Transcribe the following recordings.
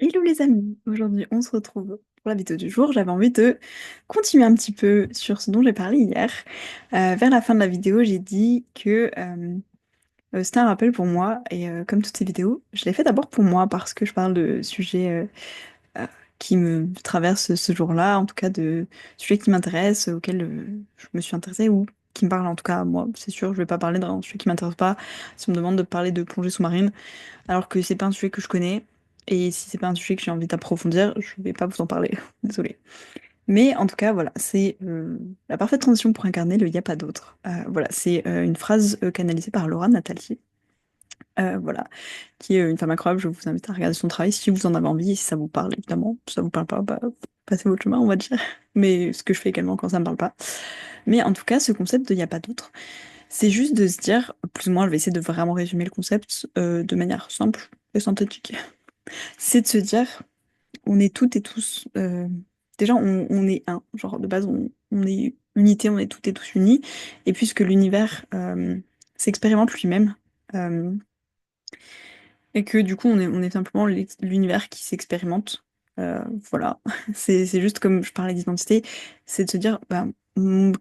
Hello les amis, aujourd'hui on se retrouve pour la vidéo du jour. J'avais envie de continuer un petit peu sur ce dont j'ai parlé hier. Vers la fin de la vidéo, j'ai dit que c'était un rappel pour moi et comme toutes ces vidéos, je l'ai fait d'abord pour moi parce que je parle de sujets euh, qui me traversent ce jour-là, en tout cas de sujets qui m'intéressent, auxquels je me suis intéressée ou qui me parlent en tout cas à moi. C'est sûr, je vais pas parler d'un sujet qui m'intéresse pas. Si on me demande de parler de plongée sous-marine, alors que c'est pas un sujet que je connais, et si c'est pas un sujet que j'ai envie d'approfondir, je vais pas vous en parler, désolée. Mais en tout cas, voilà, c'est la parfaite transition pour incarner le y a pas d'autre. Voilà, c'est une phrase canalisée par Laura Natali, voilà, qui est une femme incroyable. Je vous invite à regarder son travail si vous en avez envie, et si ça vous parle, évidemment. Si ça vous parle pas, bah, passez votre chemin, on va dire. Mais ce que je fais également quand ça me parle pas. Mais en tout cas, ce concept de y a pas d'autre, c'est juste de se dire, plus ou moins, je vais essayer de vraiment résumer le concept de manière simple et synthétique. C'est de se dire, on est toutes et tous, déjà on est un, genre de base on est unité, on est toutes et tous unis, et puisque l'univers s'expérimente lui-même, euh, et que du coup on est simplement l'univers qui s'expérimente, voilà, c'est juste comme je parlais d'identité, c'est de se dire, ben,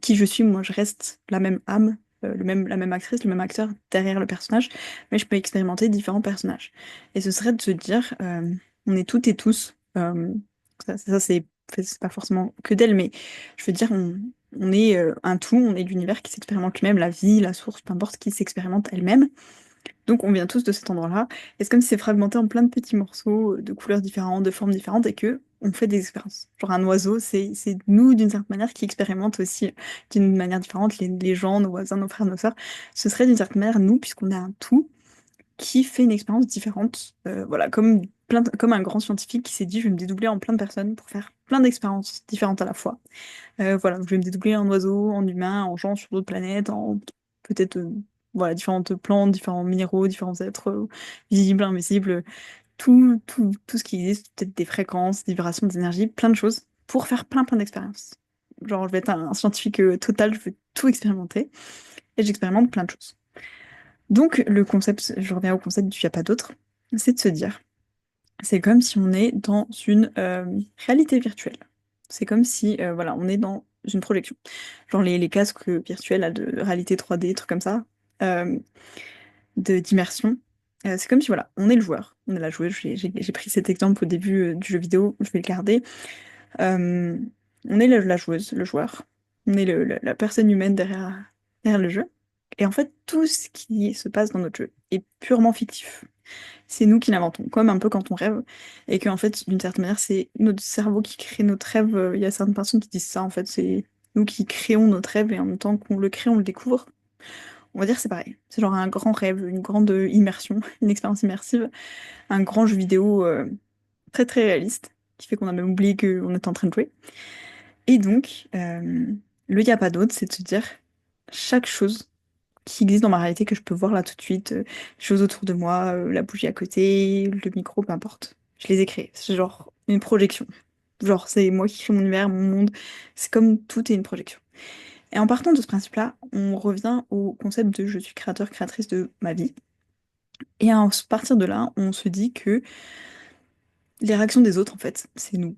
qui je suis, moi je reste la même âme, la même actrice, le même acteur derrière le personnage, mais je peux expérimenter différents personnages. Et ce serait de se dire, on est toutes et tous, ça c'est pas forcément que d'elle, mais je veux dire, on est un tout, on est l'univers qui s'expérimente lui-même, la vie, la source, peu importe, qui s'expérimente elle-même. Donc on vient tous de cet endroit-là, et c'est comme si c'est fragmenté en plein de petits morceaux de couleurs différentes, de formes différentes, et que on fait des expériences. Genre un oiseau, c'est nous d'une certaine manière qui expérimente aussi d'une manière différente les gens, nos voisins, nos frères, nos sœurs. Ce serait d'une certaine manière nous, puisqu'on est un tout qui fait une expérience différente. Voilà, comme comme un grand scientifique qui s'est dit, je vais me dédoubler en plein de personnes pour faire plein d'expériences différentes à la fois. Voilà, je vais me dédoubler en oiseau, en humain, en gens sur d'autres planètes, en peut-être voilà, différentes plantes, différents minéraux, différents êtres visibles, invisibles, tout ce qui existe, peut-être des fréquences, des vibrations, des énergies, plein de choses, pour faire plein d'expériences. Genre, je vais être un scientifique total, je veux tout expérimenter, et j'expérimente plein de choses. Donc, le concept, je reviens au concept du y a pas d'autre, c'est de se dire, c'est comme si on est dans une réalité virtuelle. C'est comme si, voilà, on est dans une projection. Genre les casques virtuels là, de réalité 3D, trucs comme ça, euh, d'immersion. C'est comme si, voilà, on est le joueur, on est la joueuse. J'ai pris cet exemple au début du jeu vidéo, je vais le garder. Euh, on est la joueuse, le joueur. On est la personne humaine derrière le jeu. Et en fait, tout ce qui se passe dans notre jeu est purement fictif. C'est nous qui l'inventons, comme un peu quand on rêve, et qu'en fait, d'une certaine manière, c'est notre cerveau qui crée notre rêve. Il y a certaines personnes qui disent ça, en fait, c'est nous qui créons notre rêve, et en même temps qu'on le crée, on le découvre. On va dire que c'est pareil. C'est genre un grand rêve, une grande immersion, une expérience immersive, un grand jeu vidéo très réaliste, qui fait qu'on a même oublié qu'on était en train de jouer. Et donc, le y a pas d'autre, c'est de se dire chaque chose qui existe dans ma réalité que je peux voir là tout de suite, les choses autour de moi, la bougie à côté, le micro, peu importe. Je les ai créées. C'est genre une projection. Genre, c'est moi qui crée mon univers, mon monde. C'est comme tout est une projection. Et en partant de ce principe-là, on revient au concept de je suis créateur, créatrice de ma vie. Et à partir de là, on se dit que les réactions des autres, en fait, c'est nous.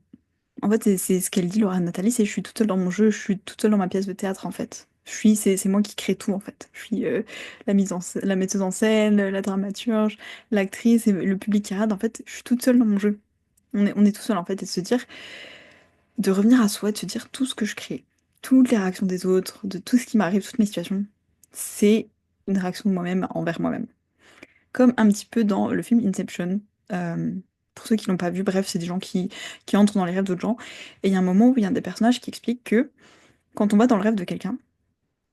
En fait, c'est ce qu'elle dit, Laura Nathalie, c'est je suis toute seule dans mon jeu, je suis toute seule dans ma pièce de théâtre, en fait. C'est moi qui crée tout, en fait. Je suis la metteuse en scène, la dramaturge, l'actrice et le public qui regarde. En fait, je suis toute seule dans mon jeu. On est tout seul, en fait, et de se dire, de revenir à soi, de se dire tout ce que je crée, toutes les réactions des autres, de tout ce qui m'arrive, toutes mes situations, c'est une réaction de moi-même envers moi-même. Comme un petit peu dans le film Inception. Euh, pour ceux qui l'ont pas vu, bref, c'est des gens qui entrent dans les rêves d'autres gens. Et il y a un moment où il y a un des personnages qui explique que quand on va dans le rêve de quelqu'un,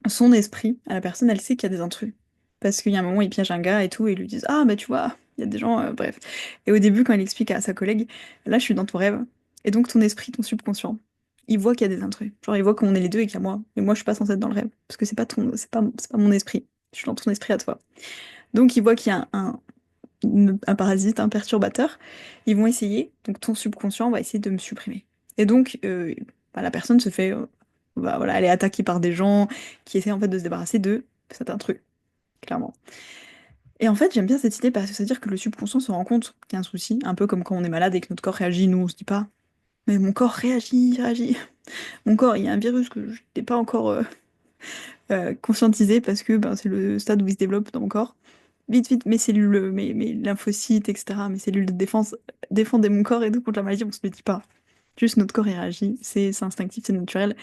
son esprit, à la personne, elle sait qu'il y a des intrus. Parce qu'il y a un moment où il piège un gars et tout, et ils lui disent ah, bah tu vois, il y a des gens, bref. Et au début, quand il explique à sa collègue, là, je suis dans ton rêve. Et donc, ton esprit, ton subconscient, il voit qu'il y a des intrus. Genre, il voit qu'on est les deux et qu'il y a moi. Mais moi, je suis pas censée être dans le rêve. Parce que c'est pas mon esprit. Je suis dans ton esprit à toi. Donc, il voit qu'il y a un parasite, un perturbateur, ils vont essayer, donc ton subconscient va essayer de me supprimer. Et donc, bah, la personne se fait, bah, voilà, elle est attaquée par des gens qui essaient en fait de se débarrasser de cet intrus, clairement. Et en fait, j'aime bien cette idée parce que ça veut dire que le subconscient se rend compte qu'il y a un souci, un peu comme quand on est malade et que notre corps réagit, nous on se dit pas, mais mon corps réagit, réagit. Mon corps, il y a un virus que je n'ai pas encore conscientisé parce que ben, c'est le stade où il se développe dans mon corps. Vite, vite, mes cellules, mes lymphocytes, etc., mes cellules de défense défendaient mon corps et tout contre la maladie, on se le dit pas. Juste notre corps il réagit, c'est instinctif, c'est naturel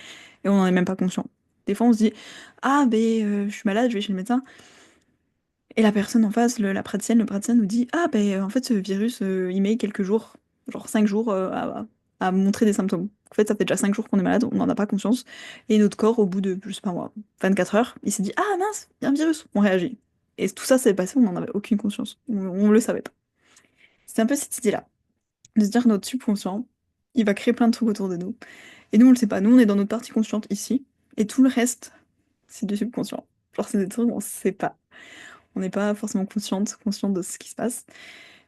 et on n'en est même pas conscient. Des fois on se dit, ah ben je suis malade, je vais chez le médecin. Et la personne en face, la praticienne, le praticien nous dit, ah ben en fait ce virus il met quelques jours, genre 5 jours à montrer des symptômes. En fait ça fait déjà 5 jours qu'on est malade, on n'en a pas conscience. Et notre corps au bout de, je sais pas moi, 24 heures, il s'est dit, ah mince, il y a un virus, on réagit. Et tout ça s'est passé, on n'en avait aucune conscience, on le savait pas. C'est un peu cette idée-là, de se dire que notre subconscient, il va créer plein de trucs autour de nous. Et nous on le sait pas, nous on est dans notre partie consciente ici, et tout le reste, c'est du subconscient. Genre c'est des trucs on sait pas. On n'est pas forcément consciente de ce qui se passe.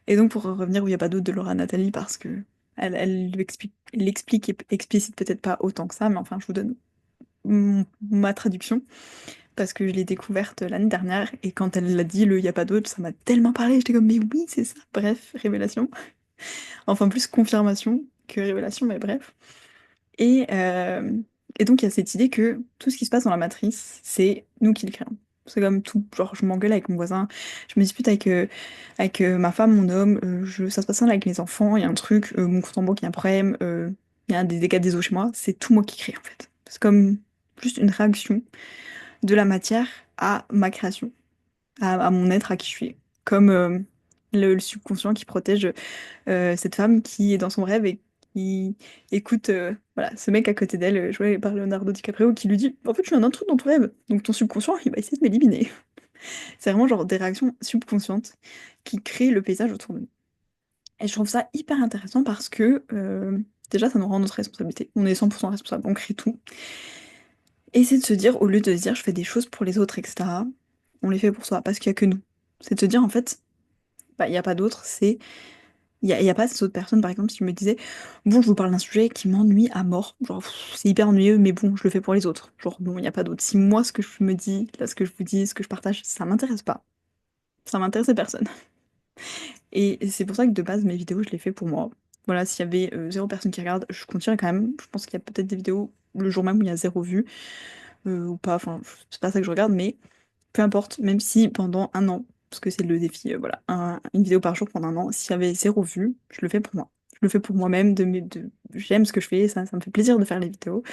Et donc, pour revenir où il n'y a pas d'autre de Laura Nathalie, parce que elle l'explique et explicite peut-être pas autant que ça, mais enfin, je vous donne ma traduction, parce que je l'ai découverte l'année dernière, et quand elle l'a dit, le il n'y a pas d'autre, ça m'a tellement parlé, j'étais comme, mais oui, c'est ça. Bref, révélation. Enfin, plus confirmation que révélation, mais bref. Et, euh, et donc, il y a cette idée que tout ce qui se passe dans la matrice, c'est nous qui le créons. C'est comme tout. Genre, je m'engueule avec mon voisin, je me dispute avec ma femme, mon homme, ça se passe mal avec les enfants, il y a un truc, mon compte en banque, il y a un problème, il y a des dégâts des eaux chez moi. C'est tout moi qui crée, en fait. C'est comme juste une réaction de la matière à ma création, à mon être, à qui je suis. Comme le subconscient qui protège cette femme qui est dans son rêve et qui écoute voilà, ce mec à côté d'elle, joué par Leonardo DiCaprio, qui lui dit en fait, je suis un intrus dans ton rêve, donc ton subconscient, il va essayer de m'éliminer. C'est vraiment genre des réactions subconscientes qui créent le paysage autour de nous. Et je trouve ça hyper intéressant parce que déjà, ça nous rend notre responsabilité. On est 100% responsable, on crée tout. Et c'est de se dire, au lieu de se dire je fais des choses pour les autres, etc., on les fait pour soi, parce qu'il y a que nous. C'est de se dire en fait, bah, il n'y a pas d'autre, c'est il y a pas ces autres personnes, par exemple, si je me disais, bon, je vous parle d'un sujet qui m'ennuie à mort, genre, c'est hyper ennuyeux, mais bon, je le fais pour les autres. Genre, bon, il n'y a pas d'autre. Si moi, ce que je me dis, là, ce que je vous dis, ce que je partage, ça m'intéresse pas, ça m'intéresse personne. Et c'est pour ça que de base, mes vidéos, je les fais pour moi. Voilà, s'il y avait zéro personne qui regarde, je continue quand même. Je pense qu'il y a peut-être des vidéos le jour même où il y a zéro vue, ou pas, enfin, c'est pas ça que je regarde, mais peu importe, même si pendant un an, parce que c'est le défi, voilà, une vidéo par jour pendant un an, s'il y avait zéro vue, je le fais pour moi. Je le fais pour moi-même, j'aime ce que je fais, ça me fait plaisir de faire les vidéos,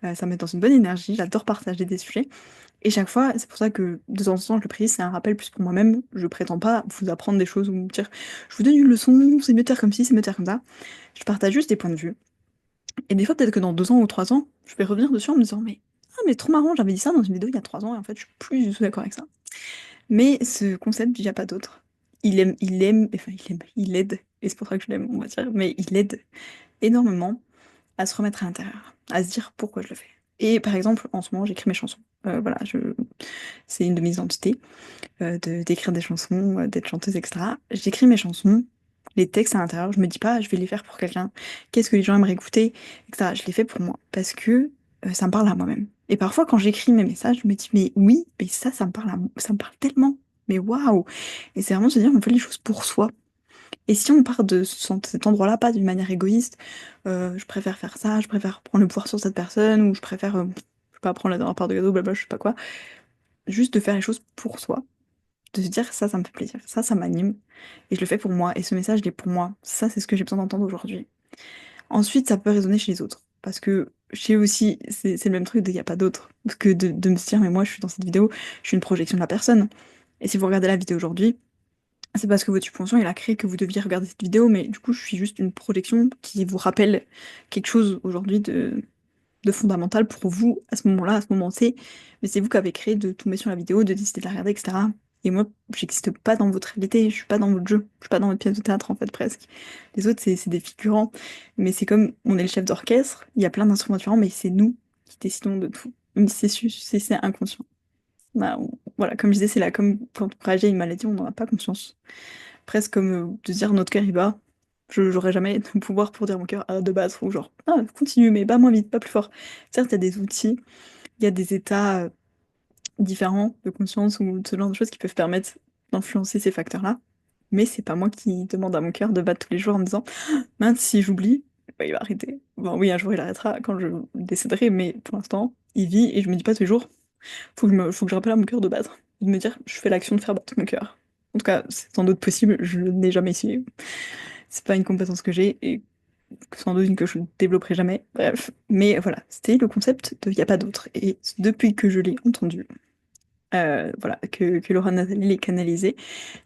ça me met dans une bonne énergie, j'adore partager des sujets. Et chaque fois, c'est pour ça que de temps en temps je le prise, c'est un rappel plus pour moi-même, je prétends pas vous apprendre des choses ou me dire, je vous donne une leçon, c'est mieux de faire comme ci, c'est mieux de faire comme ça. Je partage juste des points de vue. Et des fois, peut-être que dans 2 ans ou 3 ans, je vais revenir dessus en me disant, mais, ah, mais trop marrant, j'avais dit ça dans une vidéo il y a 3 ans, et en fait, je suis plus du tout d'accord avec ça. Mais ce concept il n'y a pas d'autre. Enfin il aide, et c'est pour ça que je l'aime, on va dire, mais il aide énormément à se remettre à l'intérieur, à se dire pourquoi je le fais. Et par exemple, en ce moment, j'écris mes chansons. Voilà, c'est une de mes identités, d'écrire des chansons, d'être chanteuse, etc. J'écris mes chansons, les textes à l'intérieur, je me dis pas, je vais les faire pour quelqu'un, qu'est-ce que les gens aimeraient écouter, etc. Je les fais pour moi, parce que ça me parle à moi-même. Et parfois, quand j'écris mes messages, je me dis, mais oui, mais ça me parle ça me parle tellement. Mais waouh! Et c'est vraiment se dire, on fait les choses pour soi. Et si on part de cet endroit-là, pas d'une manière égoïste, je préfère faire ça, je préfère prendre le pouvoir sur cette personne, ou je préfère, je sais pas, prendre la dernière part de gâteau, blabla, je sais pas quoi. Juste de faire les choses pour soi, de se dire ça me fait plaisir, ça m'anime, et je le fais pour moi, et ce message, il est pour moi. Ça, c'est ce que j'ai besoin d'entendre aujourd'hui. Ensuite, ça peut résonner chez les autres, parce que chez eux aussi, c'est le même truc de y a pas d'autre, parce que de me dire, mais moi, je suis dans cette vidéo, je suis une projection de la personne. Et si vous regardez la vidéo aujourd'hui, c'est parce que votre subconscient, il a créé que vous deviez regarder cette vidéo, mais du coup, je suis juste une projection qui vous rappelle quelque chose aujourd'hui de fondamental pour vous à ce moment-là, à ce moment T. Mais c'est vous qui avez créé de tomber sur la vidéo, de décider de la regarder, etc. Et moi, j'existe pas dans votre réalité, je suis pas dans votre jeu, je suis pas dans votre pièce de théâtre en fait presque. Les autres, c'est des figurants. Mais c'est comme on est le chef d'orchestre, il y a plein d'instruments différents, mais c'est nous qui décidons de tout. Même si c'est inconscient. Bah, voilà, comme je disais, c'est là comme quand on réagit à une maladie, on n'en a pas conscience. Presque comme de dire notre cœur il bat. J'aurais jamais de pouvoir pour dire mon cœur de battre ou genre ah, continue mais pas moins vite, pas plus fort. Certes, il y a des outils, il y a des états différents de conscience ou ce genre de choses qui peuvent permettre d'influencer ces facteurs-là. Mais c'est pas moi qui demande à mon cœur de battre tous les jours en me disant mince, si j'oublie, bah, il va arrêter. Bon, oui, un jour il arrêtera quand je décéderai, mais pour l'instant, il vit et je me dis pas tous les jours, faut que je rappelle à mon cœur de battre. Et de me dire, je fais l'action de faire battre mon cœur. En tout cas, c'est sans doute possible, je n'ai jamais essayé. C'est pas une compétence que j'ai et sans doute une que je ne développerai jamais. Bref. Mais voilà, c'était le concept de y a pas d'autre. Et depuis que je l'ai entendu, voilà, que Laura Nathalie l'ait canalisé,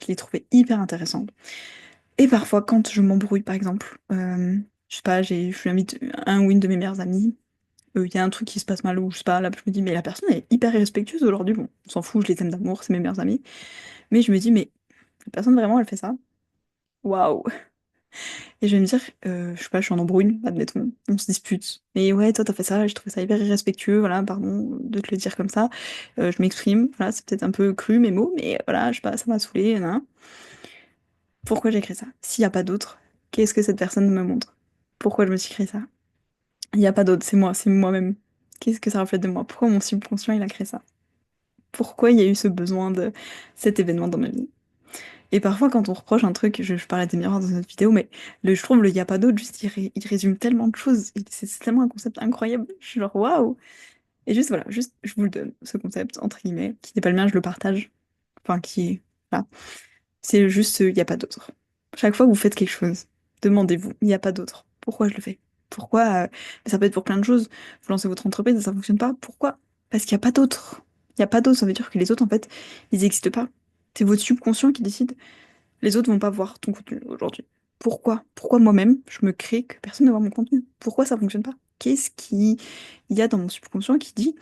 je l'ai trouvé hyper intéressant. Et parfois, quand je m'embrouille, par exemple, je sais pas, je suis amie de un ou une de mes meilleures amies, il y a un truc qui se passe mal, ou je sais pas, là, je me dis, mais la personne est hyper irrespectueuse aujourd'hui, bon, on s'en fout, je les aime d'amour, c'est mes meilleures amies, mais je me dis, mais la personne vraiment, elle fait ça? Waouh! Et je vais me dire, je sais pas, je suis en embrouille, admettons, on se dispute, et ouais, toi, t'as fait ça, je trouve ça hyper irrespectueux, voilà, pardon de te le dire comme ça, je m'exprime, voilà, c'est peut-être un peu cru mes mots, mais voilà, je sais pas, ça m'a saoulé, nan. Pourquoi j'ai créé ça? S'il n'y a pas d'autre, qu'est-ce que cette personne me montre? Pourquoi je me suis créé ça? Il n'y a pas d'autre, c'est moi, c'est moi-même. Qu'est-ce que ça reflète de moi? Pourquoi mon subconscient il a créé ça? Pourquoi il y a eu ce besoin de cet événement dans ma vie? Et parfois, quand on reproche un truc, je parlais des miroirs dans une autre vidéo, mais je trouve le il n'y a pas d'autre, juste il résume tellement de choses. C'est tellement un concept incroyable. Je suis genre waouh! Et juste voilà, juste je vous le donne, ce concept, entre guillemets, qui n'est pas le mien, je le partage. Enfin, qui est. Voilà. C'est juste, il n'y a pas d'autre. Chaque fois que vous faites quelque chose, demandez-vous, il n'y a pas d'autre. Pourquoi je le fais? Pourquoi mais ça peut être pour plein de choses. Vous lancez votre entreprise et ça fonctionne pas. Pourquoi? Parce qu'il n'y a pas d'autre. Il n'y a pas d'autre. Ça veut dire que les autres, en fait, ils n'existent pas. C'est votre subconscient qui décide. Les autres vont pas voir ton contenu aujourd'hui. Pourquoi? Pourquoi moi-même, je me crée que personne ne voit mon contenu? Pourquoi ça fonctionne pas? Qu'est-ce qu'il y a dans mon subconscient qui dit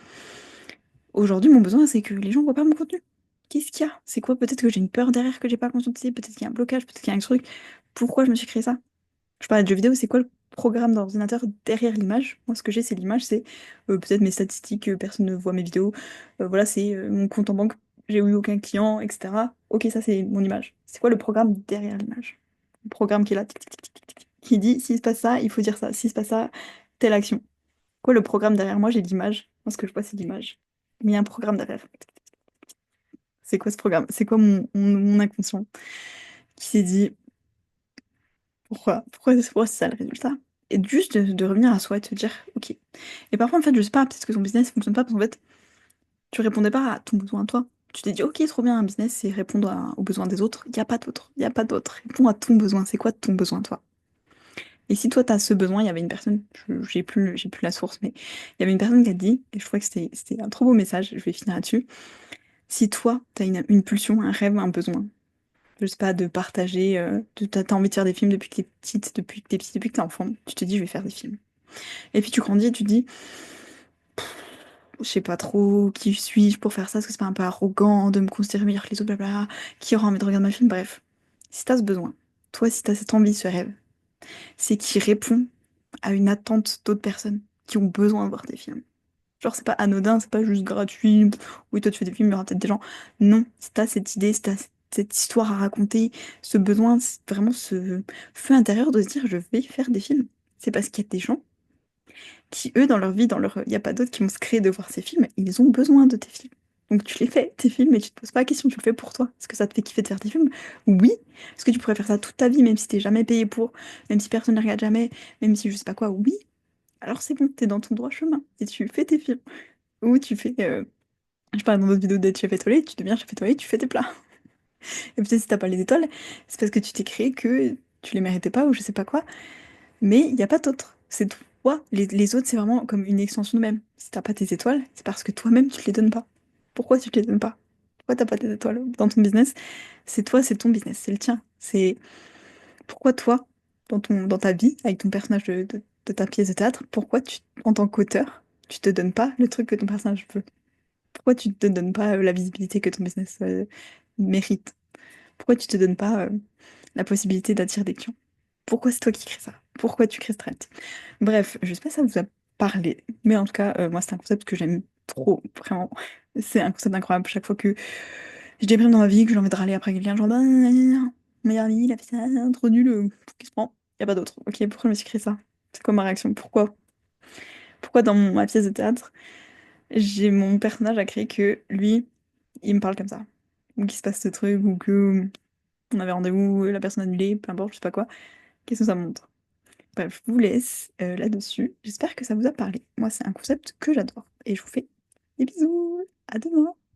aujourd'hui, mon besoin, c'est que les gens voient pas mon contenu. Qu'est-ce qu'il y a? C'est quoi? Peut-être que j'ai une peur derrière que j'ai pas conscientisé, peut-être qu'il y a un blocage, peut-être qu'il y a un truc. Pourquoi je me suis créé ça? Je parlais de jeux vidéo, c'est quoi le programme d'ordinateur derrière l'image? Moi, ce que j'ai, c'est l'image, c'est peut-être mes statistiques, personne ne voit mes vidéos. Voilà, c'est mon compte en banque, j'ai eu aucun client, etc. Ok, ça, c'est mon image. C'est quoi le programme derrière l'image? Le programme qui est là, tic, tic, tic, tic, tic, tic, qui dit, s'il se passe ça, il faut dire ça. S'il se passe ça, telle action. Quoi, le programme derrière moi, j'ai l'image. Moi, ce que je vois, c'est l'image. Mais il y a un programme derrière. C'est quoi ce programme? C'est quoi mon inconscient qui s'est dit pourquoi c'est ça le résultat? Et juste de revenir à soi et de se dire ok. Et parfois, en fait, je sais pas, peut-être que ton business ne fonctionne pas parce qu'en fait, tu répondais pas à ton besoin à toi. Tu t'es dit ok, trop bien, un business, c'est répondre aux besoins des autres. Il n'y a pas d'autre. Il n'y a pas d'autre. Réponds à ton besoin. C'est quoi ton besoin, toi? Et si toi, tu as ce besoin, il y avait une personne, j'ai plus la source, mais il y avait une personne qui a dit, et je trouvais que c'était un trop beau message, je vais finir là-dessus. Si toi, tu as une pulsion, un rêve, un besoin, je sais pas, de partager, t'as envie de faire des films depuis que t'es petite, depuis que t'es petit, depuis que t'es enfant, tu te dis je vais faire des films. Et puis tu grandis et tu te dis, je sais pas trop qui suis-je pour faire ça, est-ce que c'est pas un peu arrogant de me considérer meilleur que les autres, blablabla, qui aura envie de regarder ma film, bref. Si t'as ce besoin, toi si t'as cette envie, ce rêve, c'est qui répond à une attente d'autres personnes qui ont besoin de voir tes films. Genre, c'est pas anodin, c'est pas juste gratuit. Oui, toi, tu fais des films, il y aura peut-être des gens. Non, si t'as cette idée, si t'as cette histoire à raconter, ce besoin, vraiment ce feu intérieur de se dire, je vais faire des films. C'est parce qu'il y a des gens qui, eux, dans leur vie, il n'y a pas d'autres qui vont se créer de voir ces films, ils ont besoin de tes films. Donc tu les fais, tes films, et tu te poses pas la question, tu le fais pour toi. Est-ce que ça te fait kiffer de faire tes films? Oui. Est-ce que tu pourrais faire ça toute ta vie, même si t'es jamais payé pour, même si personne ne les regarde jamais, même si je sais pas quoi? Oui. Alors c'est bon, t'es dans ton droit chemin, et tu fais tes films. Ou tu fais, je parle dans d'autres vidéos d'être chef étoilé, tu deviens chef étoilé, tu fais tes plats. Et peut-être si t'as pas les étoiles, c'est parce que tu t'es créé que tu les méritais pas ou je sais pas quoi. Mais il n'y a pas d'autre. C'est toi. Les autres, c'est vraiment comme une extension de même. Si t'as pas tes étoiles, c'est parce que toi-même, tu te les donnes pas. Pourquoi tu te les donnes pas? Pourquoi t'as pas tes étoiles dans ton business? C'est toi, c'est ton business, c'est le tien. C'est pourquoi toi, dans ta vie, avec ton personnage de ta pièce de théâtre, pourquoi en tant qu'auteur, tu te donnes pas le truc que ton personnage veut? Pourquoi tu te donnes pas la visibilité que ton business mérite? Pourquoi tu te donnes pas la possibilité d'attirer des clients? Pourquoi c'est toi qui crées ça? Pourquoi tu crées ce trend? Bref, je sais pas si ça vous a parlé, mais en tout cas, moi, c'est un concept que j'aime trop, vraiment. C'est un concept incroyable. Chaque fois que je déprime dans ma vie, que j'ai envie de râler après quelqu'un, genre, ben, meilleur ami, il a fait ça, trop nul, pour qui se prend? Y a pas d'autre. Ok, pourquoi je me suis créé ça? C'est quoi ma réaction? Pourquoi dans ma pièce de théâtre, j'ai mon personnage à créer que lui, il me parle comme ça? ou qu'il se passe ce truc, ou que on avait rendez-vous, la personne annulée, peu importe, je sais pas quoi. Qu'est-ce que ça montre? Bref, je vous laisse là-dessus. J'espère que ça vous a parlé. Moi, c'est un concept que j'adore. Et je vous fais des bisous. À demain.